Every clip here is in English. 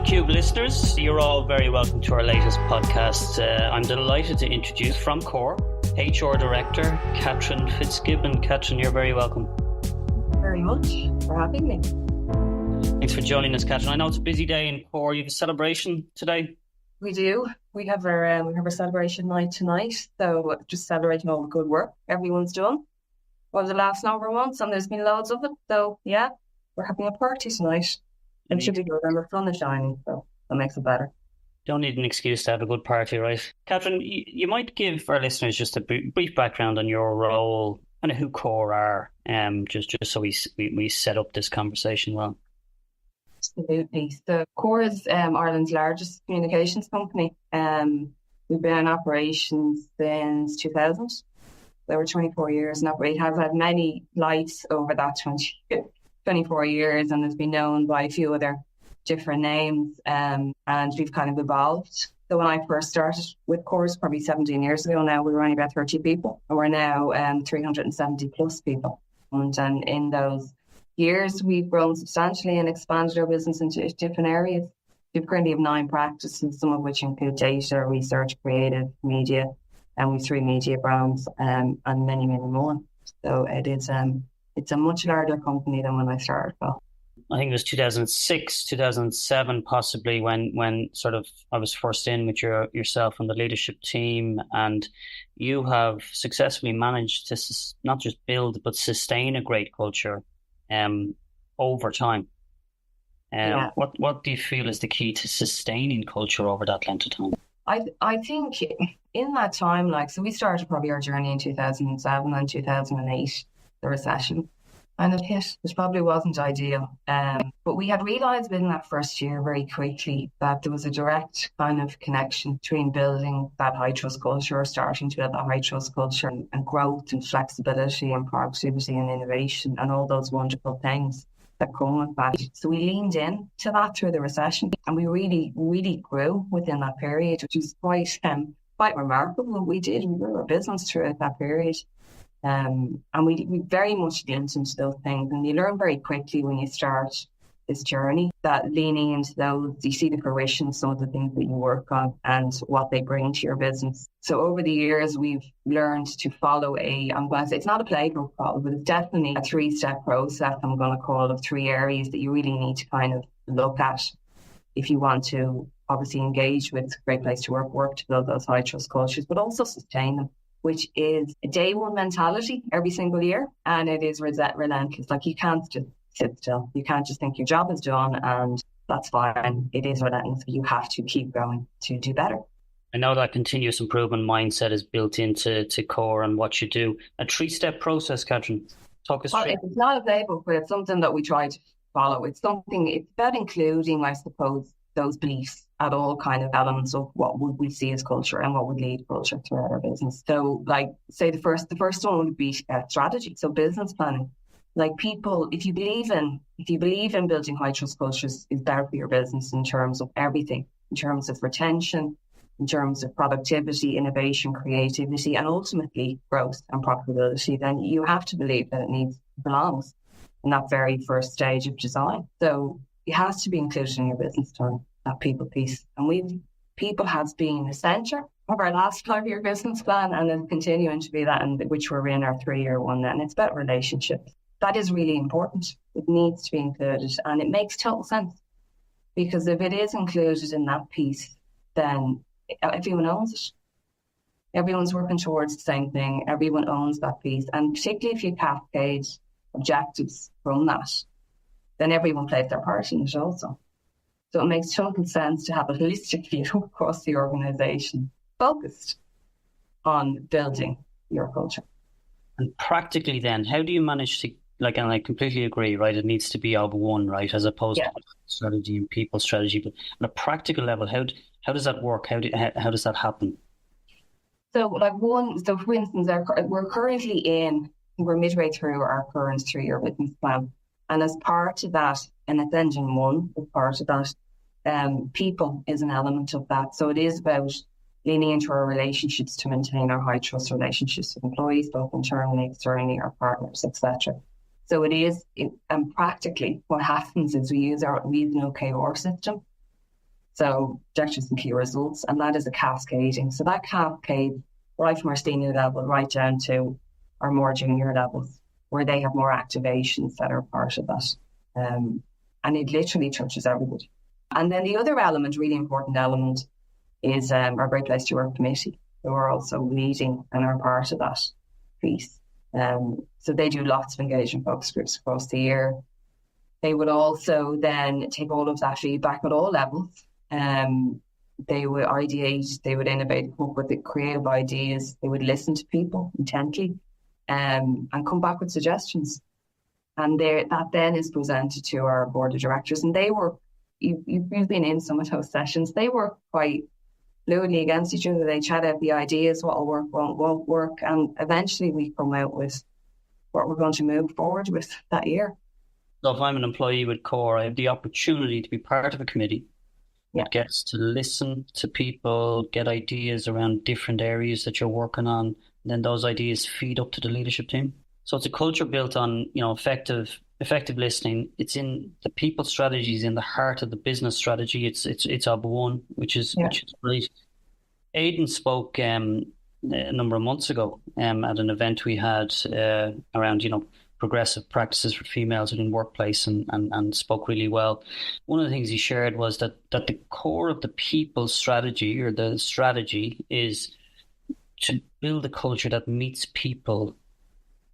Cube listeners, you're all very welcome to our latest podcast. I'm delighted to introduce from Core, HR Director, Catherine Fitzgibbon. Catherine, you're very welcome. Very much for having me. Thanks for joining us, Catherine. I know it's a busy day in Core. You have a celebration today? We do. We have our celebration night tonight. So just celebrating all the good work everyone's done over the last number of months, and there's been loads of it. So yeah, we're having a party tonight. It should be good, and the sun is shining, so that makes it better. Don't need an excuse to have a good party, right? Catherine, you might give our listeners just a brief background on your role and who Core are, just so we set up this conversation well. Absolutely. So Core is Ireland's largest communications company. We've been in operations since 2000. There were 24 years and operate. Have had many lives over that 24 years, and has been known by a few other different names, and we've kind of evolved. So when I first started with Course, probably 17 years ago now, we were only about 30 people, and we're now 370 plus people. And in those years, we've grown substantially and expanded our business into different areas. We currently have 9 practices, some of which include data, research, creative, media, and we've 3 media brands, and many, many more. So it's a much larger company than when I started. Well, I think it was 2006, 2007, possibly when sort of I was first in with yourself and the leadership team, and you have successfully managed to not just build but sustain a great culture over time. What do you feel is the key to sustaining culture over that length of time? I think in that time, so we started probably our journey in 2007 and 2008. The recession and it hit, which probably wasn't ideal. But we had realised within that first year very quickly that there was a direct kind of connection between building that high trust culture, or starting to build that high trust culture, and growth and flexibility and productivity and innovation and all those wonderful things that come with that. So we leaned in to that through the recession, and we really, really grew within that period, which was quite remarkable. We grew our business throughout that period. And we very much leaned into those things, and you learn very quickly when you start this journey that leaning into those, you see the fruition of some of the things that you work on and what they bring to your business. So over the years, we've learned to follow I'm going to say it's not a playbook, but it's definitely a 3-step process, I'm going to call it, of 3 areas that you really need to kind of look at if you want to obviously engage with a great place to work to build those high trust cultures, but also sustain them, which is a day one mentality every single year. And it is relentless. You can't just sit still. You can't just think your job is done and that's fine. It is relentless. You have to keep going to do better. I know that continuous improvement mindset is built into Core and what you do. A 3-step process, Catherine. Talk us through. It's not a playbook, but it's something that we try to follow. It's about including, I suppose, those beliefs at all kind of elements of what would we see as culture and what would lead culture throughout our business. So say the first one would be strategy. So business planning. People, if you believe in building high trust cultures, is better for your business in terms of everything, in terms of retention, in terms of productivity, innovation, creativity, and ultimately growth and profitability, then you have to believe that it belongs in that very first stage of design. So it has to be included in your business plan, that people piece. And people has been the centre of our last 5-year business plan, and is continuing to be that, and which we're in our 3-year one then. It's about relationships. That is really important. It needs to be included, and it makes total sense, because if it is included in that piece, then everyone owns it. Everyone's working towards the same thing. Everyone owns that piece, and particularly if you cascade objectives from that, then everyone plays their part in it also. So it makes total sense to have a holistic view across the organisation, focused on building your culture. And practically then, how do you manage to, and I completely agree, right? It needs to be of one, right? As opposed to strategy and people strategy. But on a practical level, how does that work? How does that happen? So for instance, we're midway through our current 3-year business plan. And as part of that, and it's engine 1 as part of that, people is an element of that. So it is about leaning into our relationships to maintain our high trust relationships with employees, both internally, externally, our partners, etc. So and practically what happens is we use an OKR system So objectives and key results, and that is a cascading. So that cascades right from our senior level right down to our more junior levels, where they have more activations that are part of that. And it literally touches everybody. And then the other element, really important element, is our Great Place to Work committee, who are also leading and are part of that piece. So they do lots of engagement focus groups across the year. They would also then take all of that feedback at all levels. They would ideate, they would innovate, come up with the creative ideas. They would listen to people intently and come back with suggestions. And that then is presented to our board of directors. And they work, you've been in some of those sessions, they work quite fluidly against each other. They chat out the ideas, what will work, what won't work. And eventually we come out with what we're going to move forward with that year. So if I'm an employee with CORE, I have the opportunity to be part of a committee that gets to listen to people, get ideas around different areas that you're working on, and then those ideas feed up to the leadership team. So it's a culture built on, effective listening. It's in the people strategies, in the heart of the business strategy. It's of one, which is great. Aidan spoke a number of months ago at an event we had around progressive practices for females in workplace, and spoke really well. One of the things he shared was that the core of the people strategy, or the strategy, is to build a culture that meets people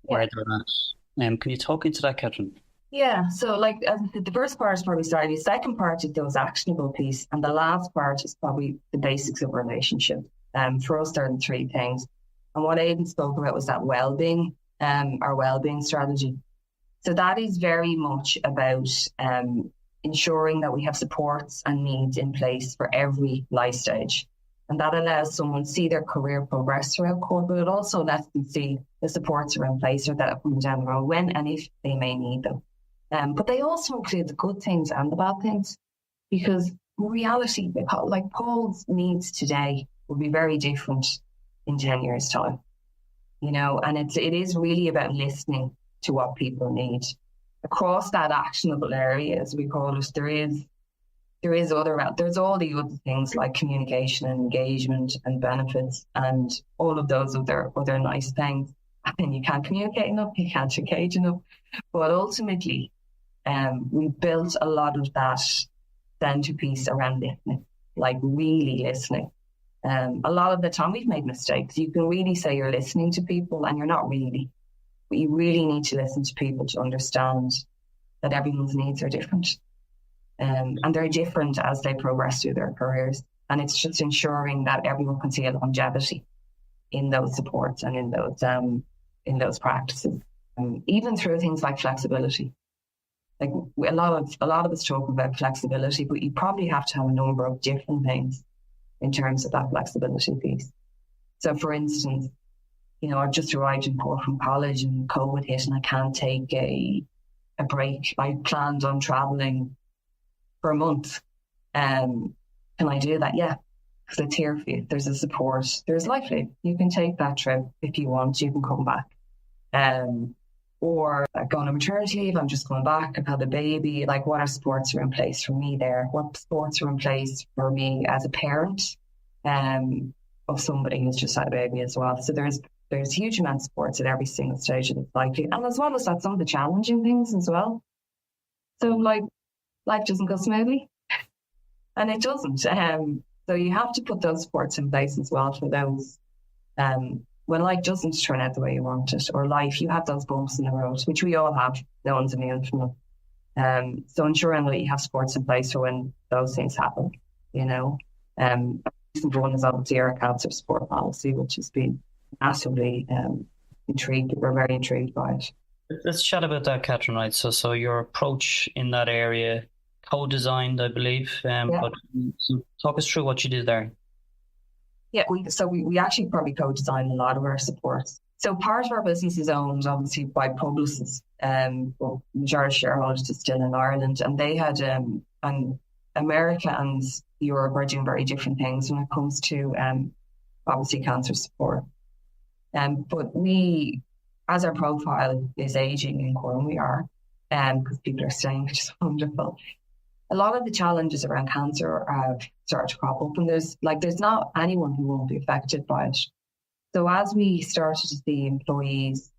where they're at. Can you talk into that, Catherine? Yeah, so the first part is probably strategy. The second part is those actionable piece, and the last part is probably the basics of relationship. For us, there are the three things. And what Aidan spoke about was that wellbeing, our wellbeing strategy. So that is very much about ensuring that we have supports and needs in place for every life stage. And that allows someone to see their career progress throughout CORE, but it also lets them see the supports are in place or that are coming down the road when and if they may need them. But they also include the good things and the bad things, because in reality, like Paul's needs today will be very different in 10 years' time. And it is really about listening to what people need. Across that actionable area, as we call it, there's all the other things like communication and engagement and benefits and all of those other nice things. And you can't communicate enough, you can't engage enough. But ultimately, we built a lot of that centerpiece around listening, like really listening. A lot of the time we've made mistakes. You can really say you're listening to people and you're not really. But you really need to listen to people to understand that everyone's needs are different. And they're different as they progress through their careers. And it's just ensuring that everyone can see a longevity in those supports and in those practices. Even through things like flexibility. Like a lot of us talk about flexibility, but you probably have to have a number of different things in terms of that flexibility piece. So for instance, I've just arrived in Port from college and COVID hit and I can't take a break. I planned on traveling for a month. Can I do that? Yeah, because it's here for you. There's a support. There's likely you can take that trip if you want. You can come back. Or going on maternity leave, I'm just going back. I've had a baby. Like, what supports are in place for me there? What supports are in place for me as a parent of somebody who's just had a baby as well? So there's huge amount of supports at every single stage of the cycle. And as well as that, some of the challenging things as well. So life doesn't go smoothly. And it doesn't. So you have to put those supports in place as well for those when life doesn't turn out the way you want it, or you have those bumps in the road, which we all have. No one's immune from them. So ensuring that you have supports in place for when those things happen, one is obviously our cancer support policy, which has been massively intrigued. We're very intrigued by it. Let's chat about that, Catherine. Right. So your approach in that area, co-designed, I believe. But talk us through what you did there. Yeah, we actually probably co-designed a lot of our supports. So part of our business is owned obviously by Publicis, majority shareholders is still in Ireland, and they had and America and Europe are doing very different things when it comes to obviously cancer support. But we, as our profile is aging in CORE, and we are, because people are staying, which is wonderful. a lot of the challenges around cancer have started to crop up, and there's not anyone who won't be affected by it. So as we started to see employees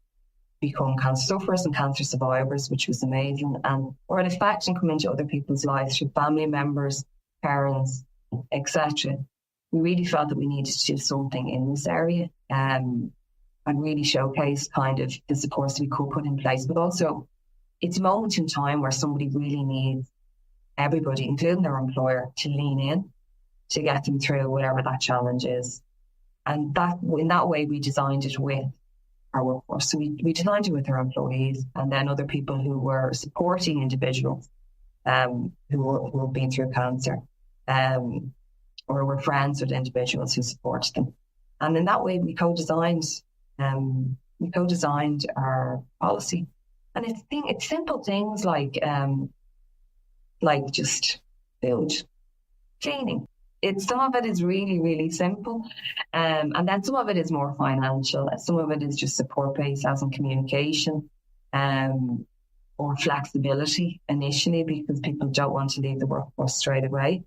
become cancer sufferers and cancer survivors, which was amazing, and or in fact and come into other people's lives through family members, parents, etc. We really felt that we needed to do something in this area, and really showcase kind of the supports that we could put in place. But also, it's a moment in time where somebody really needs everybody, including their employer, to lean in to get them through whatever that challenge is. And that in that way, we designed it with our workforce. So we designed it with our employees, and then other people who were supporting individuals who have been through cancer, or were friends with individuals who support them. And in that way, we co-designed our policy. And it's simple things like just food, cleaning. Some of it is really, really simple. And then some of it is more financial. Some of it is just support-based, as in communication, or flexibility initially, because people don't want to leave the workforce straight away.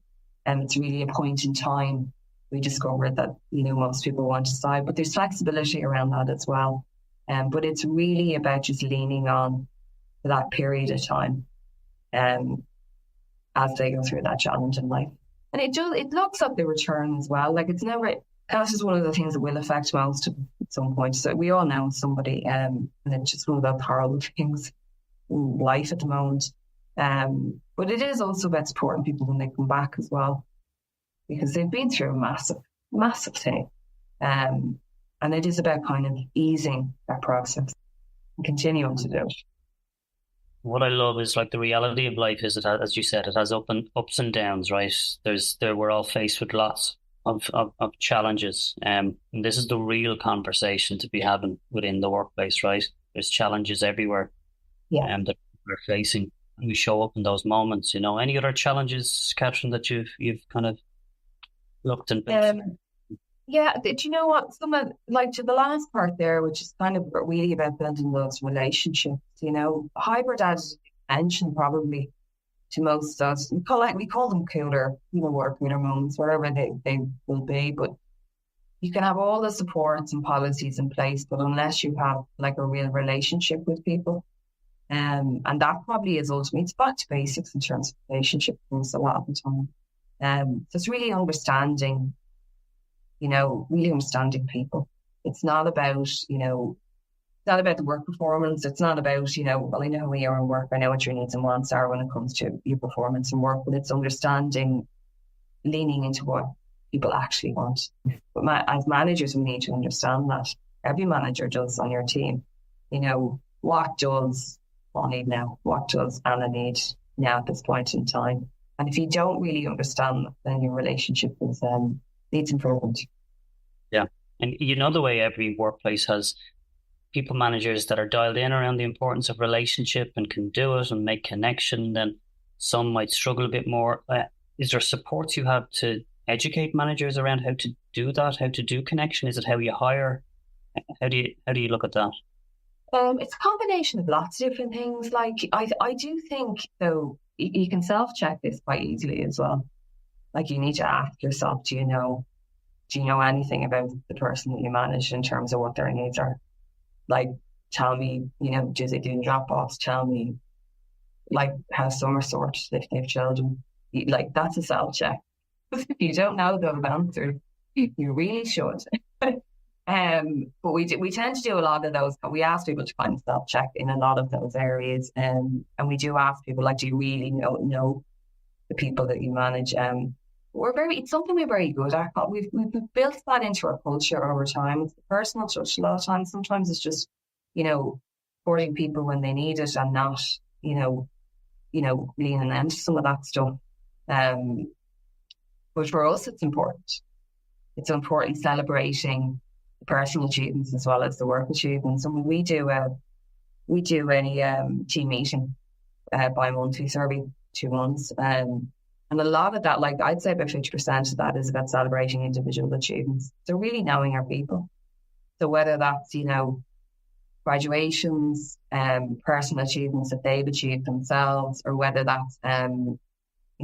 And it's really a point in time we discovered that, most people want to stay, but there's flexibility around that as well. But it's really about just leaning on for that period of time as they go through that challenge in life. And it looks up the return as well. Like, it's never, cancer is one of the things that will affect most at some point. So we all know somebody, and it's just one of those horrible things in life at the moment. But it is also about supporting people when they come back as well, because they've been through a massive, massive thing. And it is about kind of easing that process and continuing to do it. What I love is the reality of life is that, as you said, it has ups and downs, right? We're all faced with lots of challenges. And this is the real conversation to be having within the workplace, right? There's challenges everywhere that we're facing. And we show up in those moments, Any other challenges, Catherine, that you've kind of looked and been Yeah, do you know what? Some of, to the last part there, which is kind of really about building those relationships, hybrid as mentioned probably to most of us. We call them cooler, water cooler moments, wherever they will be. But you can have all the supports and policies in place, but unless you have a real relationship with people, and that probably is ultimately, it's back to basics in terms of relationship a lot of the time. So it's really understanding. Really understanding people. It's not about, it's not about the work performance. It's not about, well, I know who you are in work. I know what your needs and wants are when it comes to your performance and work, but it's understanding, leaning into what people actually want. But as managers, we need to understand that. Every manager does on your team. What does I need now? What does Anna need now at this point in time? And if you don't really understand that, then your relationship is needs improvement. Yeah. And the way every workplace has people managers that are dialed in around the importance of relationship and can do it and make connection, then some might struggle a bit more. Is there supports you have to educate managers around how to do that, how to do connection? Is it how you hire? How do you look at that? It's a combination of lots of different things. I do think, though, you can self-check this quite easily as well. You need to ask yourself, do you know anything about the person that you manage in terms of what their needs are? Tell me, do they do drop-offs? Tell me, how some are sorted if they have children. That's a self-check. If you don't know those answers, you really should. But we tend to do a lot of those. We ask people to kind of self-check in a lot of those areas. And we do ask people, do you really know the people that you manage? It's something we're very good at. We've built that into our culture over time. It's the personal touch a lot of times. Sometimes it's just, supporting people when they need it and not, leaning into some of that stuff. But for us, it's important. It's important celebrating the personal achievements as well as the work achievements. And we do a team meeting bi-monthly, so every 2 months. And a lot of that, I'd say about 50% of that is about celebrating individual achievements. So really knowing our people. So whether that's, graduations, personal achievements that they've achieved themselves, or whether that's,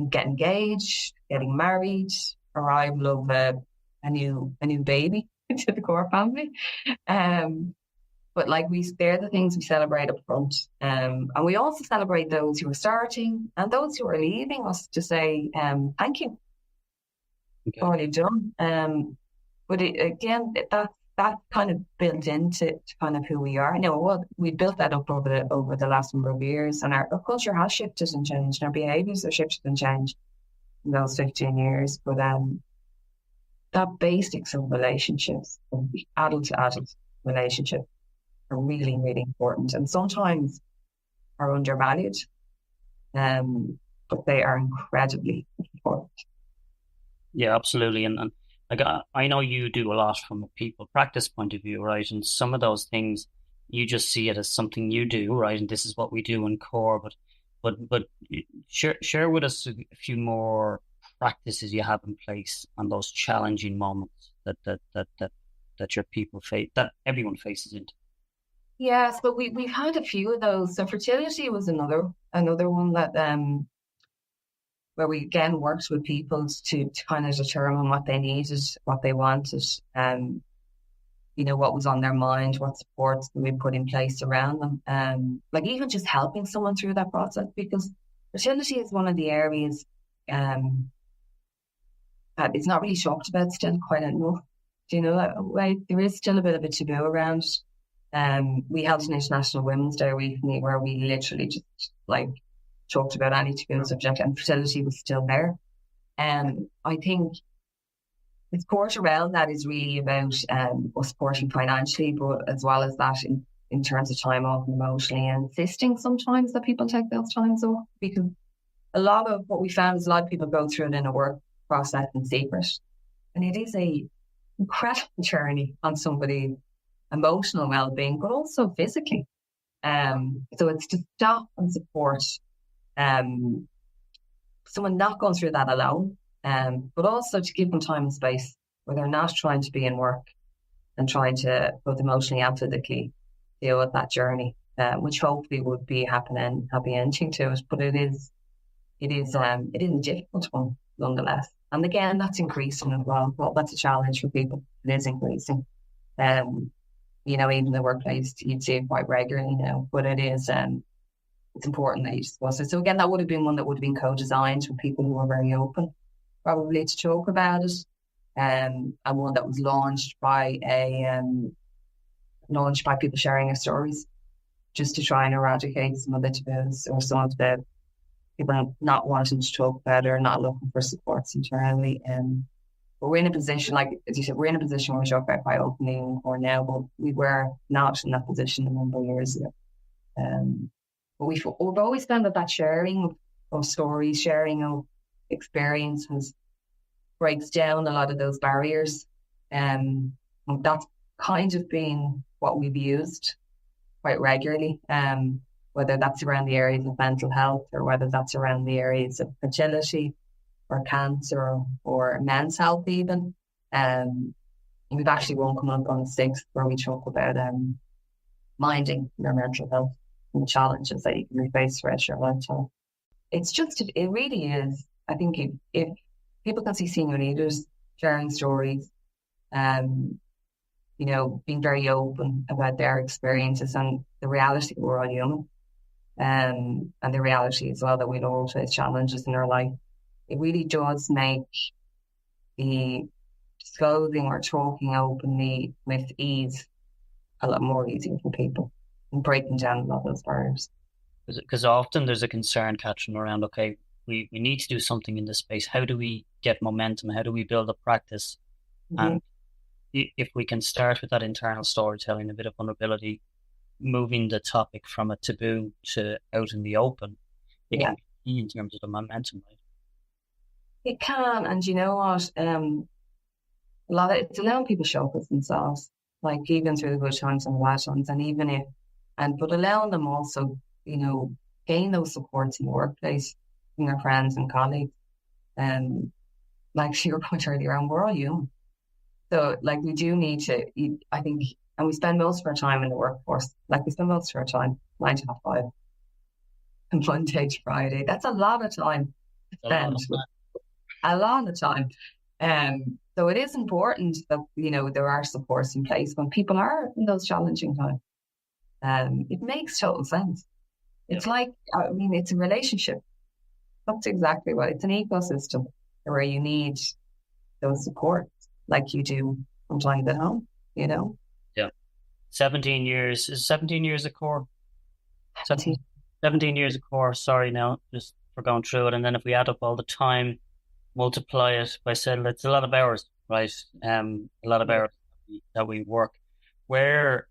get engaged, getting married, arrival of a new baby to the core family. But like they're the things we celebrate up front. And we also celebrate those who are starting and those who are leaving us to say thank you for all you've done. But again, that kind of built into kind of who we are. Well, we built that up over the last number of years, and our culture has shifted and changed, and our behaviours have shifted and changed in those 15 years. But that basics of relationships, of adult to adult relationships, are really, really important, and sometimes are undervalued, but they are incredibly important. Yeah, absolutely. And like I know you do a lot from a people practice point of view, right? And some of those things you just see it as something you do, right? And this is what we do in core. But share with us a few more practices you have in place on those challenging moments that your people face, that everyone faces into. Yes, but we've had a few of those. So fertility was another one that where we again worked with people to kind of determine what they needed, what they wanted, what was on their mind, what supports we put in place around them. Like even just helping someone through that process, because fertility is one of the areas that it's not really talked about still quite enough. Do you know that way? There is still a bit of a taboo around. We held an International Women's Day recently where we literally just talked about any taboo subject, and fertility was still there. I think it's core around that is really about us supporting financially, but as well as that in terms of time off and emotionally, and insisting sometimes that people take those times off, because a lot of what we found is a lot of people go through it in a work process in secret, and it is a incredible journey on somebody's emotional well-being, but also physically. So it's to stop and support someone not going through that alone, but also to give them time and space where they're not trying to be in work and trying to both emotionally and physically deal with that journey, which hopefully would be a happy ending to it. But it is a difficult one nonetheless. And again, that's increasing as well. Well, that's a challenge for people. It is increasing. Even in the workplace, you'd see it quite regularly now, but it is, it's important that you discuss it. So again, that would have been one that would have been co-designed with people who are very open, probably to talk about it, and one that was launched by people sharing their stories, just to try and eradicate some of the taboos or some of the people not wanting to talk about it or not looking for supports internally. But we're in a position, like as you said, we're in a position where we talk about quite openly or now, but we were not in that position a number of years ago. But we've always found that sharing of stories, sharing of experiences breaks down a lot of those barriers. And that's kind of been what we've used quite regularly, whether that's around the areas of mental health or whether that's around the areas of fertility or cancer or men's health even. We've actually one coming up on the 6th where we talk about minding your mental health and the challenges that you can face throughout your lifetime. It really is. I think if people can see senior leaders sharing stories, being very open about their experiences and the reality that we're all human, and the reality as well that we'll all face challenges in our life, it really does make the disclosing or talking openly with ease a lot more easier for people and breaking down a lot of those barriers. Because often there's a concern, Catherine, around, okay, we need to do something in this space. How do we get momentum? How do we build a practice? Mm-hmm. And if we can start with that internal storytelling, a bit of vulnerability, moving the topic from a taboo to out in the open, it can be key in terms of the momentum, right? It can, and you know what? It's allowing people to show up as themselves, like even through the good times and the bad times, but allowing them also, gain those supports in the workplace, from their friends and colleagues. Like to your point earlier on, we're all human. So, like, we do need to, I think, and we spend most of our time in the workforce. Like, we spend most of our time 9 to 5, and Monday to Friday. That's a lot of time. and a lot of time. So it is important that, there are supports in place when people are in those challenging times. It makes total sense. It's like, it's a relationship. That's exactly what it's an ecosystem where you need those supports like you do sometimes at home, Yeah. 17 years. Is 17 years a core? 17 years a core. Sorry now, just for going through it. And then if we add up all the time, multiply it by, say, it's a lot of hours, right? A lot of hours that we work. Where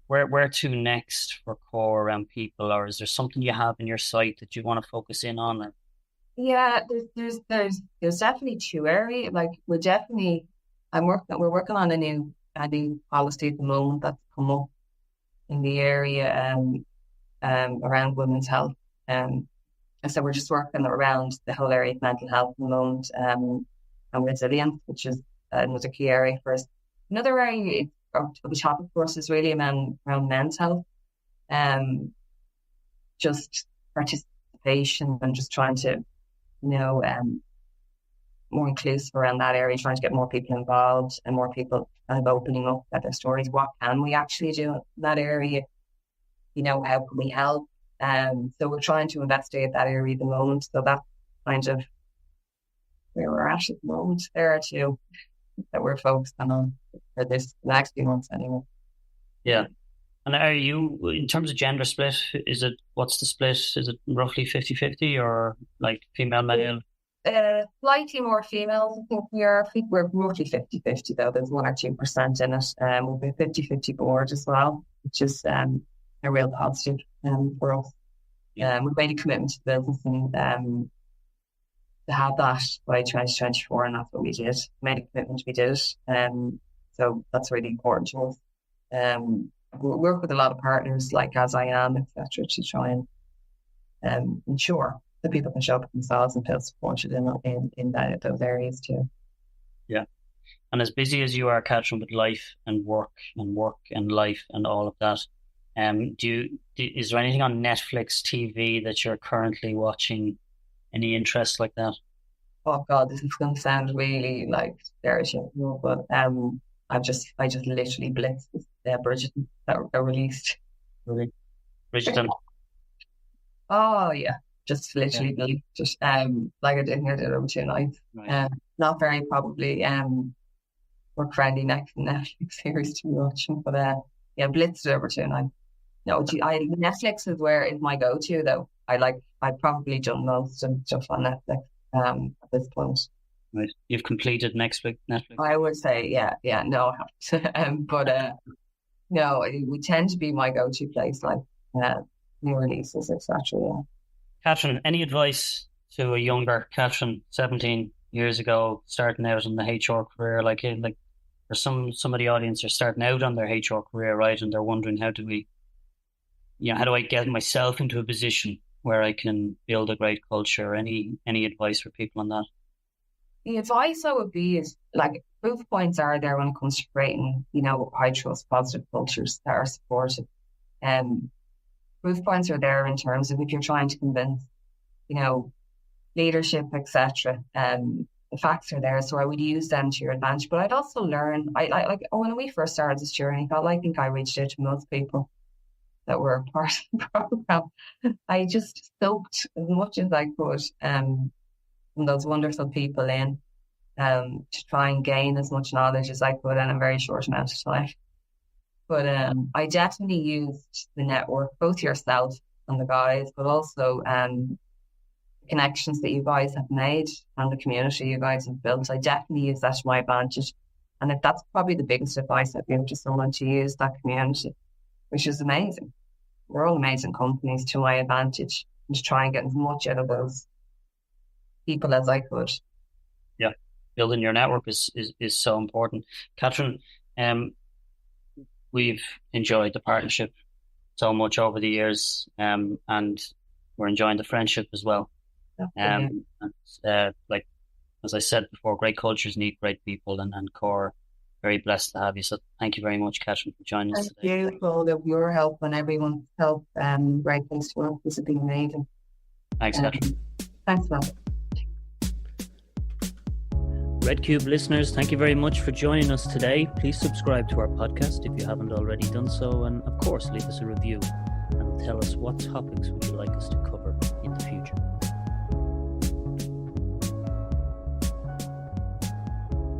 to next for core around people, or is there something you have in your sight that you want to focus in on? Or? Yeah, there's definitely two areas. Like we're working on a new policy at the moment that's come up in the area around women's health. And so we're just working around the whole area of mental health at the moment, and resilience, which is another key area for us. Another area of the topic for us is really around men's health, just participation and just trying to, more inclusive around that area, trying to get more people involved and more people kind of opening up about their stories. What can we actually do in that area? How can we help? So we're trying to investigate that area at the moment. So that's kind of where we're at the moment. There are two that we're focused on for this next few months anyway. Yeah. And are you, in terms of gender split, what's the split? Is it roughly 50-50 or like female, male? Slightly more females. I think we're roughly 50-50 though. There's 1 or 2% in it. We'll be 50-50 board as well, which is a real positive for us. We've made a commitment to the business and to have that by 2024, and that's what we did. We made a commitment, we did it. So that's really important to us. We work with a lot of partners like As I Am, etc., to try and ensure that people can show up themselves and feel supported in those areas too. Yeah. And as busy as you are, Catherine, with life and work and life and all of that, is there anything on Netflix TV that you're currently watching? Any interest like that? Oh God, this is going to sound really like stereotypical, but I just literally blitzed Bridgerton that released. Really? Bridgerton? Oh yeah, just literally just like I did here the over 2 nights. Right. Not very probably work friendly next Netflix series to be watching, but yeah, blitzed it over 2 nights. No, Netflix is my go-to though. I've probably done most of stuff on Netflix at this point. Right. You've completed Netflix? I would say, yeah, no, I haven't. But no, it would tend to be my go-to place, like new releases, etc. Yeah. Catherine, any advice to a younger Catherine, 17 years ago, starting out in the HR career? Like for some of the audience are starting out on their HR career, right? And they're wondering how do I get myself into a position where I can build a great culture? Any advice for people on that? The advice I would be is like proof points are there when it comes to creating, high trust, positive cultures that are supportive. Proof points are there in terms of if you're trying to convince, leadership, etc. The facts are there, so I would use them to your advantage. But I'd also learn. When we first started this journey, I think I reached out to most people that were part of the program. I just soaked as much as I could from those wonderful people in to try and gain as much knowledge as I could in a very short amount of time. But I definitely used the network, both yourself and the guys, but also connections that you guys have made and the community you guys have built. I definitely use that to my advantage. And that's probably the biggest advice I'd give to someone, to use that community, which is amazing. We're all amazing companies, to my advantage, and to try and get as much out of those people as I could. Yeah, building your network is so important. Catherine, we've enjoyed the partnership so much over the years, and we're enjoying the friendship as well. Like as I said before, great cultures need great people, and Core, very blessed to have you. So thank you very much, Catherine, for joining us today. Thank you for all of your help and everyone's help. Great place to work. This has been amazing. Thanks, Catherine. Thanks, Matt. Red Cube listeners, thank you very much for joining us today. Please subscribe to our podcast if you haven't already done so, and of course leave us a review and tell us what topics would you like us to cover in the future.